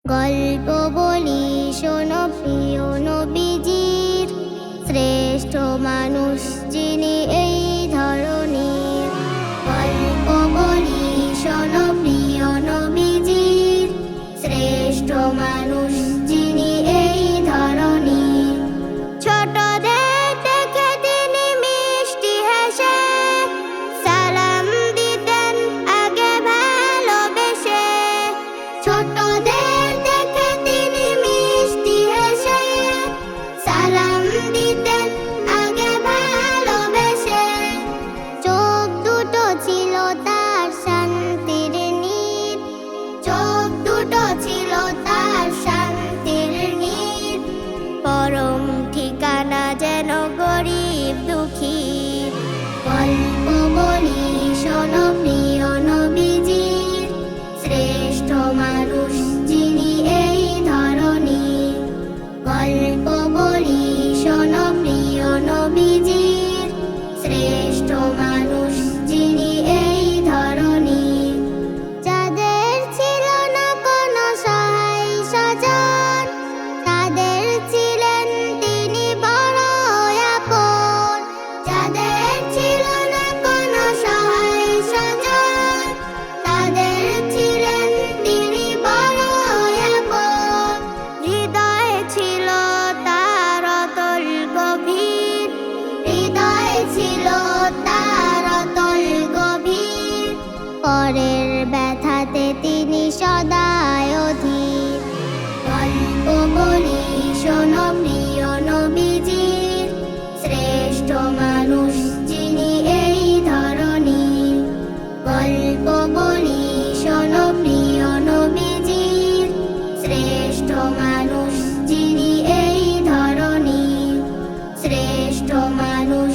গল্প বলি শোনো প্রিয় নবীজির, শ্রেষ্ঠ মানুষ যিনি এই ধরনের। গল্প বলি শোনো প্রিয় নবীজির, শ্রেষ্ঠ মানুষ যিনি এই ধরনের। ছোটদের দেখে তিনি মিষ্টি হেসে সালাম দিতেন আগে ভালোবেসে। ছোটদের দেখে তিনি মিষ্টি হেসে সালাম দিতেন আগে ভালোবেসে। চোখ দুটো ছিল তার শান্তির নীর, চোখ দুটো ছিল তার শান্তির নীর। পরম ঠিকানা যেন গরিব দুঃখীর। গল্প বলি শোনো প্রিয় নবীজির, শ্রেষ্ঠ মানুষ যিনি এই ধরনের। গল্প বলি শোনো প্রিয় নবীজির, শ্রেষ্ঠ মানুষ যিনি এই ধরনের। যাদের ছিল না কোনো সহায় স্বজন, তাদের ছিলেন তিনি বড় আপন। যাদের ছিল না কোনো সহায় স্বজন, তাদের ছিলেন তিনি বড় আপন। হৃদয়ে ছিল তার অতল গভীর, হৃদয়ে ছিল তার অতল গভীর। পরের ব্যথাতে তিনি সদাই অধীর। গল্প বলি শোনো প্রিয় নবীজির, শ্রেষ্ঠ মানুষ যিনি এই ধরনের। গল্প বলি শোনো প্রিয় নবীজির, শ্রেষ্ঠ মানুষ যিনি এই ধরনের। শ্রেষ্ঠ মানুষ